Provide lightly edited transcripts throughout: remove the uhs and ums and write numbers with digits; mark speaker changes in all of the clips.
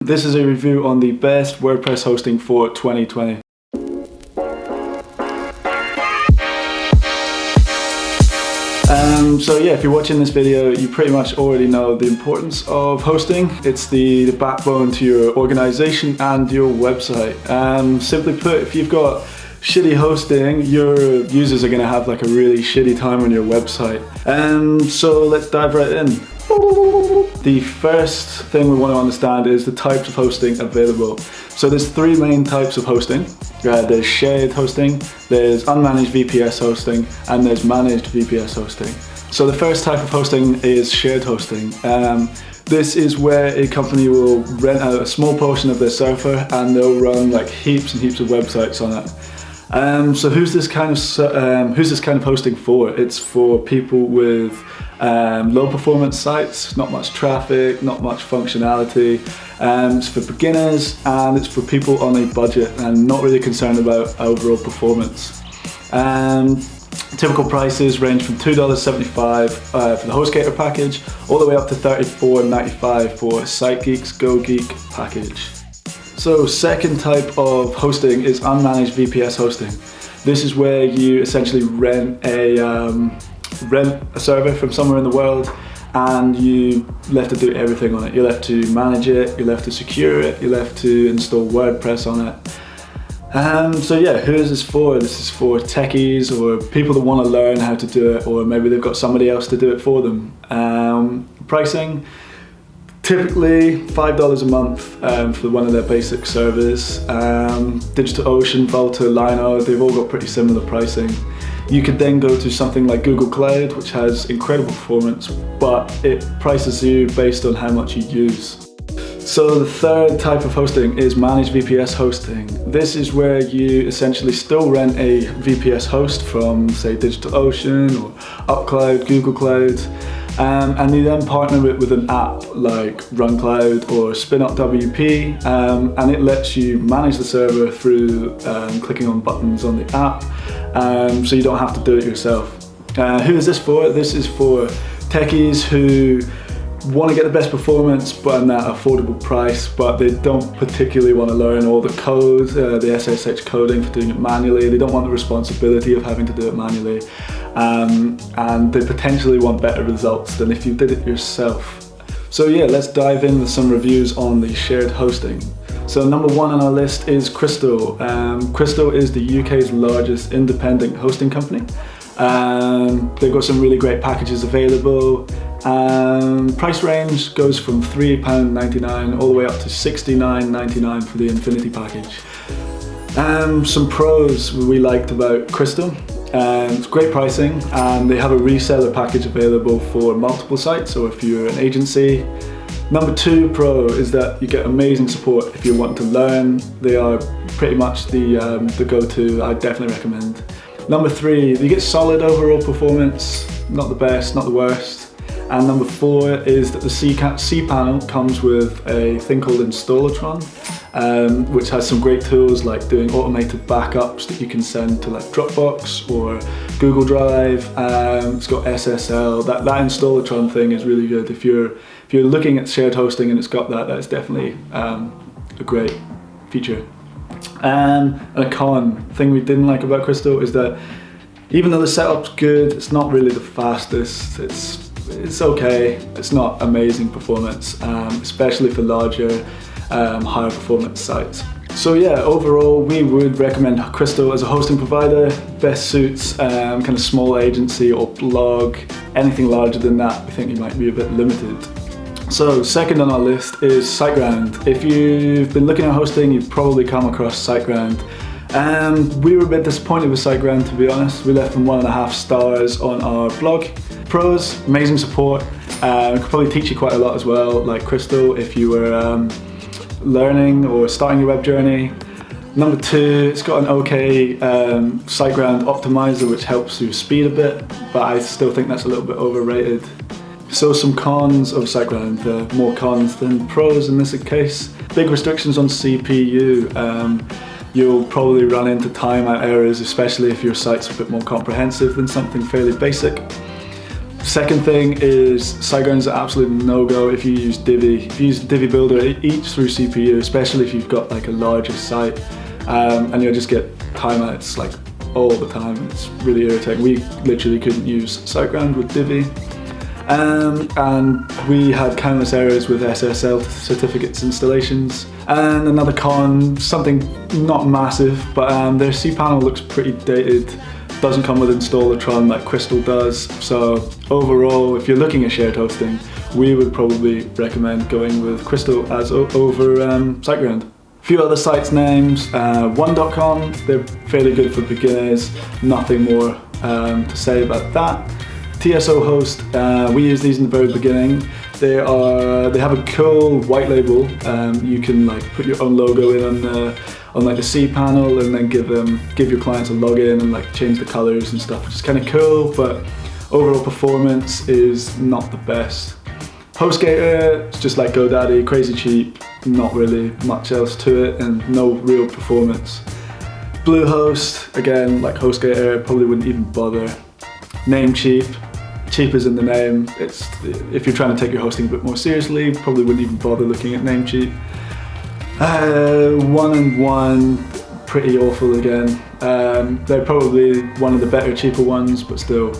Speaker 1: This is a review on the best WordPress hosting for 2020. So yeah, if you're watching this video, you pretty much already know the importance of hosting. It's the backbone to your organization and your website. Simply put, if you've got shitty hosting, your users are going to have like a really shitty time on your website. So let's dive right in. The first thing we want to understand is the types of hosting available. So there's three main types of hosting. There's shared hosting, there's unmanaged VPS hosting, and there's managed VPS hosting. So the first type of hosting is shared hosting. This is where a company will rent out a small portion of their server and they'll run like heaps and heaps of websites on it. So who's this kind of hosting for? It's for people with low performance sites, not much traffic, not much functionality. It's for beginners and it's for people on a budget and not really concerned about overall performance. Typical prices range from $2.75 for the HostGator package all the way up to $34.95 for SiteGeek's GoGeek package. So second type of hosting is unmanaged VPS hosting. This is where you essentially rent a server from somewhere in the world and you left to do everything on it. You're left to manage it, you're left to secure it, you're left to install WordPress on it. So yeah, who is this for? This is for techies or people that want to learn how to do it, or maybe they've got somebody else to do it for them. Pricing, typically $5 a month for one of their basic servers. DigitalOcean, Volta, Lino, they've all got pretty similar pricing. You could then go to something like Google Cloud, which has incredible performance, but it prices you based on how much you use. So the third type of hosting is managed VPS hosting. This is where you essentially still rent a VPS host from, say, DigitalOcean or UpCloud, Google Cloud, and you then partner it with an app like RunCloud or SpinupWP, and it lets you manage the server through clicking on buttons on the app, so you don't have to do it yourself. Who is this for? This is for techies who want to get the best performance but at that affordable price, but they don't particularly want to learn all the code, the SSH coding for doing it manually. They don't want the responsibility of having to do it manually, and they potentially want better results than if you did it yourself. So yeah, let's dive in with some reviews on the shared hosting. So number one on our list is Krystal. Krystal is the UK's largest independent hosting company. They've got some really great packages available. Price range goes from £3.99 all the way up to £69.99 for the Infinity package. Some pros we liked about Krystal. It's great pricing and they have a reseller package available for multiple sites, or if you're an agency. Number two pro is that you get amazing support if you want to learn. They are pretty much the go-to. I definitely recommend. Number three, you get solid overall performance, not the best, not the worst. And number four is that the cPanel comes with a thing called Installatron, which has some great tools like doing automated backups that you can send to like Dropbox or Google Drive. It's got SSL. That Installatron thing is really good. If you're looking at shared hosting and it's got that, that's definitely a great feature. And a con thing we didn't like about Krystal is that even though the setup's good, it's not really the fastest. It's okay, it's not amazing performance, especially for larger, higher performance sites. So yeah, overall we would recommend Krystal as a hosting provider. Best suits kind of small agency or blog. Anything larger than that, we think you might be a bit limited. So second on our list is Siteground. If you've been looking at hosting, you've probably come across Siteground. We were a bit disappointed with Siteground, to be honest. We left them 1.5 stars on our blog. Pros, amazing support. Could probably teach you quite a lot as well, like Krystal, if you were learning or starting your web journey. Number two, it's got an okay Siteground optimizer which helps you speed a bit, but I still think that's a little bit overrated. So some cons of Siteground, more cons than pros in this case. Big restrictions on CPU. You'll probably run into timeout errors, especially if your site's a bit more comprehensive than something fairly basic. Second thing is Siteground's an absolute no-go if you use Divi. If you use Divi Builder, it eats through CPU, especially if you've got like a larger site, and you'll just get timeouts like all the time. It's really irritating. We literally couldn't use Siteground with Divi. And we had countless errors with SSL certificates installations. And another con, something not massive, but their cPanel looks pretty dated. Doesn't come with Installatron like Krystal does. So overall, if you're looking at shared hosting, we would probably recommend going with Krystal as over Siteground. A few other sites names, one.com, they're fairly good for beginners, nothing more to say about that. TSO Host, we use these in the very beginning. They have a cool white label. You can like put your own logo in on like the cPanel, and then give your clients a login and like change the colors and stuff, which is kind of cool. But overall performance is not the best. HostGator, it's just like GoDaddy, crazy cheap, not really much else to it, and no real performance. Bluehost, again, like HostGator, probably wouldn't even bother. Namecheap, cheap is in the name. If you're trying to take your hosting a bit more seriously, probably wouldn't even bother looking at Namecheap. 1&1, pretty awful again. They're probably one of the better, cheaper ones, but still,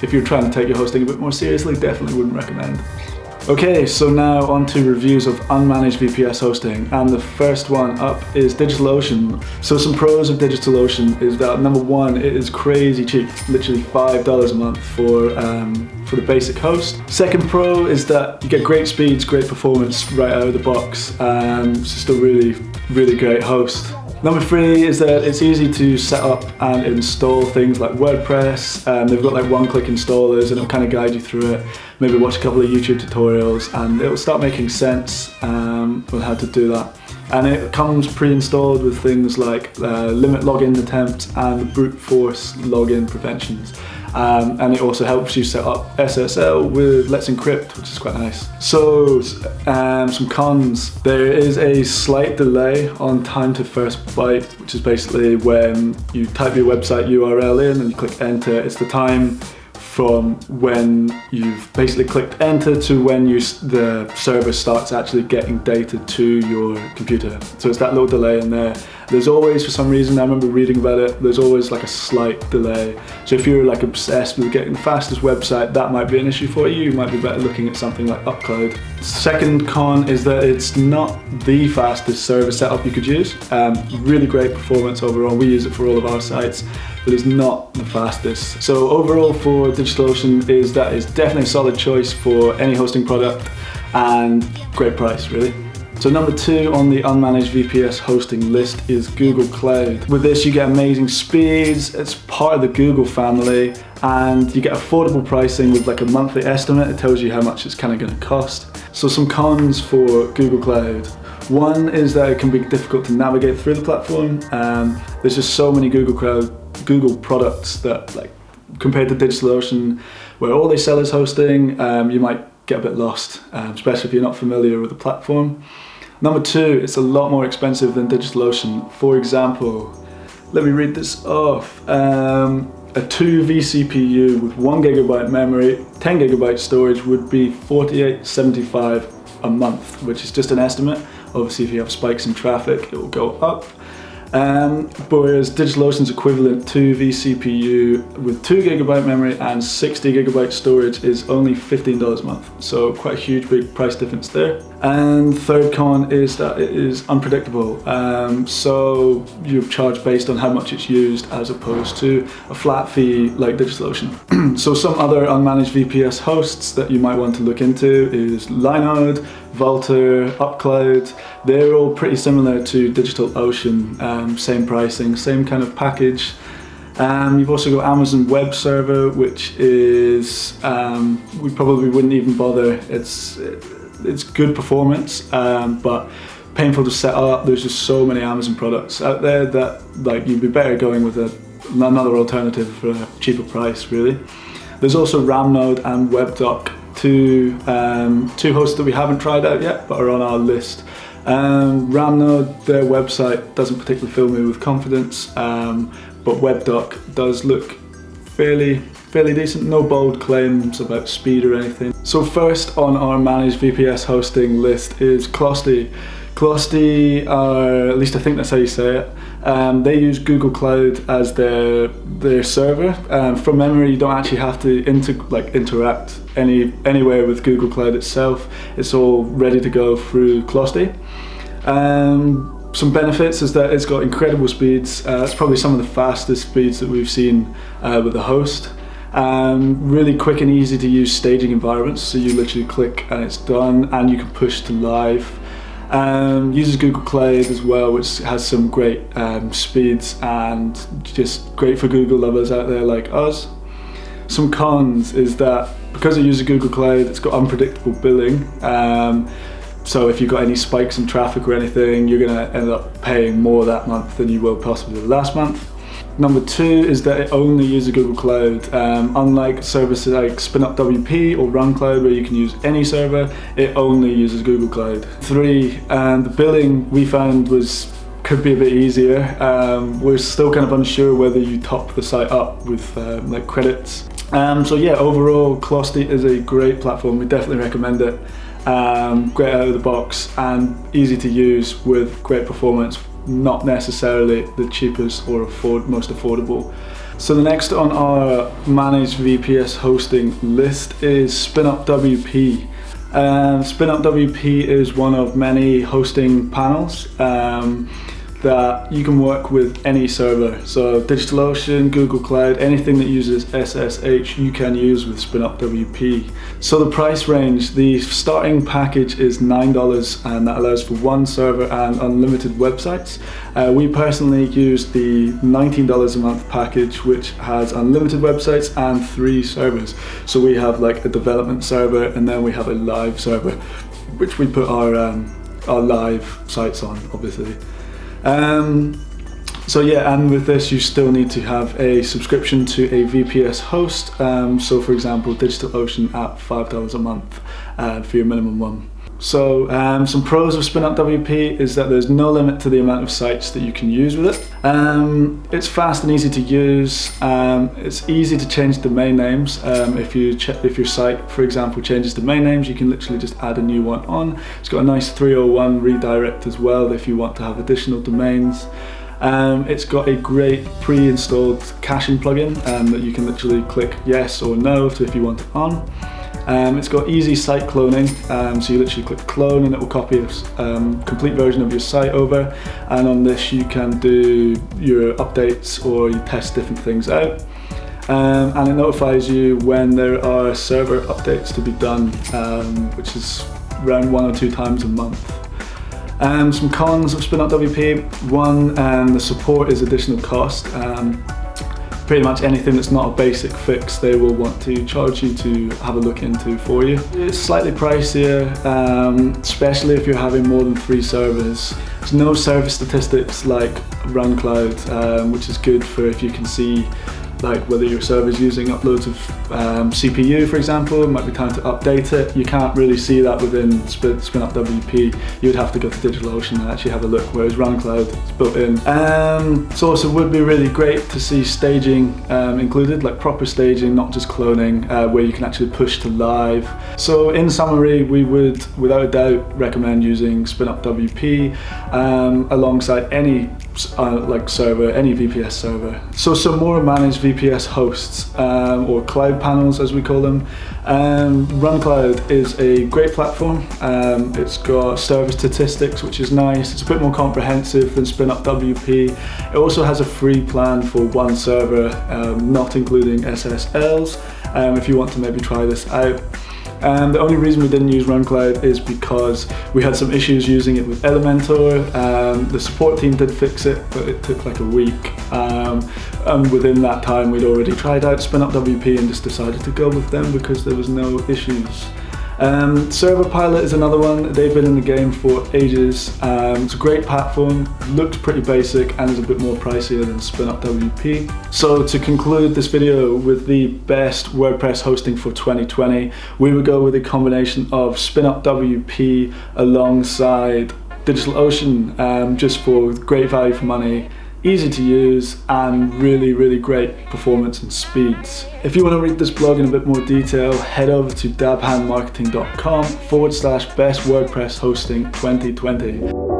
Speaker 1: if you're trying to take your hosting a bit more seriously, definitely wouldn't recommend. Okay, so now on to reviews of unmanaged VPS hosting, and the first one up is DigitalOcean. So some pros of DigitalOcean is that number one, it is crazy cheap, literally $5 a month for the basic host. Second pro is that you get great speeds, great performance right out of the box. It's just a really, really great host. Number three is that it's easy to set up and install things like WordPress. They've got like one-click installers, and it'll kind of guide you through it. Maybe watch a couple of YouTube tutorials, and it'll start making sense on how to do that. And it comes pre-installed with things like limit login attempts and brute force login preventions. And it also helps you set up SSL with Let's Encrypt, which is quite nice. So, some cons. There is a slight delay on time to first byte, which is basically when you type your website URL in and you click enter. It's the time from when you've basically clicked enter to when the server starts actually getting data to your computer. So it's that little delay in there. There's always, for some reason, I remember reading about it, there's always like a slight delay. So if you're like obsessed with getting the fastest website, that might be an issue for you. You might be better looking at something like UpCloud. Second con is that it's not the fastest server setup you could use. Really great performance overall. We use it for all of our sites, but it's not the fastest. So overall for DigitalOcean it's definitely a solid choice for any hosting product, and great price really. So number two on the unmanaged VPS hosting list is Google Cloud. With this you get amazing speeds, it's part of the Google family, and you get affordable pricing with like a monthly estimate. It tells you how much it's kind of going to cost. So some cons for Google Cloud. One is that it can be difficult to navigate through the platform. There's just so many Google products that, like, compared to DigitalOcean, where all they sell is hosting, you might get a bit lost, especially if you're not familiar with the platform. Number two, it's a lot more expensive than DigitalOcean. For example, let me read this off. A 2 vCPU with 1 GB memory, 10 GB storage would be $48.75 a month, which is just an estimate. Obviously, if you have spikes in traffic, it will go up. Whereas DigitalOcean's equivalent 2 vCPU with 2 GB memory and 60 GB storage is only $15 a month. So quite a huge, big price difference there. And third con is that it is unpredictable. So you're charged based on how much it's used as opposed to a flat fee like DigitalOcean. So some other unmanaged VPS hosts that you might want to look into is Linode, Vultr, UpCloud. They're all pretty similar to DigitalOcean, same pricing, same kind of package. You've also got Amazon Web Server, which is, we probably wouldn't even bother. It's good performance, but painful to set up. There's just so many Amazon products out there that like you'd be better going with another alternative for a cheaper price, really. There's also Ramnode and WebDoc, two hosts that we haven't tried out yet, but are on our list. Ramnode, their website doesn't particularly fill me with confidence, but WebDoc does look fairly fairly decent, no bold claims about speed or anything. So first on our managed VPS hosting list is Closte. Closte are, at least I think that's how you say it, they use Google Cloud as their server. From memory, you don't actually have to interact anywhere with Google Cloud itself. It's all ready to go through Closte. Some benefits is that it's got incredible speeds. It's probably some of the fastest speeds that we've seen with the host. Really quick and easy to use staging environments, so you literally click and it's done, and you can push to live. Uses Google Cloud as well, which has some great speeds and just great for Google lovers out there like us. Some cons is that because it uses Google Cloud, it's got unpredictable billing. So if you've got any spikes in traffic or anything, you're going to end up paying more that month than you will possibly last month. Number two is that it only uses Google Cloud. Unlike services like SpinupWP or RunCloud where you can use any server, it only uses Google Cloud. Three, the billing we found could be a bit easier. We're still kind of unsure whether you top the site up with like credits. So yeah, overall Closte is a great platform. We definitely recommend it. Great out of the box and easy to use with great performance, not necessarily the cheapest or most affordable. So the next on our managed VPS hosting list is SpinupWP. SpinupWP is one of many hosting panels that you can work with any server. So DigitalOcean, Google Cloud, anything that uses SSH you can use with SpinupWP. So the price range, the starting package is $9 and that allows for one server and unlimited websites. We personally use the $19 a month package, which has unlimited websites and 3 servers. So we have like a development server and then we have a live server, which we put our live sites on, obviously. So yeah, and with this you still need to have a subscription to a VPS host. So for example, DigitalOcean at $5 a month for your minimum one. So some pros of SpinupWP is that there's no limit to the amount of sites that you can use with it. It's fast and easy to use. It's easy to change domain names. If your site, for example, changes domain names, you can literally just add a new one on. It's got a nice 301 redirect as well if you want to have additional domains. It's got a great pre-installed caching plugin that you can literally click yes or no to if you want it on. It's got easy site cloning, so you literally click clone and it will copy a complete version of your site over, and on this you can do your updates or you test different things out, and it notifies you when there are server updates to be done, which is around 1 or 2 times a month. Some cons of SpinupWP: one, the support is additional cost. Pretty much anything that's not a basic fix they will want to charge you to have a look into for you. It's slightly pricier, especially if you're having more than 3 servers. There's no service statistics like RunCloud, which is good for if you can see like whether your server is using uploads of CPU, for example. It might be time to update it. You can't really see that within SpinupWP. You would have to go to DigitalOcean and actually have a look, whereas RunCloud is built in. It also would be really great to see staging included, like proper staging, not just cloning, where you can actually push to live. So in summary, we would without a doubt recommend using SpinupWP alongside any server, any VPS server. So some more managed VPS hosts, or cloud panels as we call them. RunCloud is a great platform. It's got server statistics, which is nice. It's a bit more comprehensive than SpinupWP. It also has a free plan for one server, not including SSLs, if you want to maybe try this out. The only reason we didn't use RunCloud is because we had some issues using it with Elementor. The support team did fix it, but it took like a week. And within that time, we'd already tried out SpinupWP and just decided to go with them because there was no issues. Server Pilot is another one. They've been in the game for ages. It's a great platform, looks pretty basic and is a bit more pricier than SpinupWP. So to conclude this video with the best WordPress hosting for 2020, we would go with a combination of SpinupWP alongside DigitalOcean, just for great value for money. easy to use, and really great performance and speeds. If you want to read this blog in a bit more detail, head over to dabhandmarketing.com/best WordPress hosting 2020.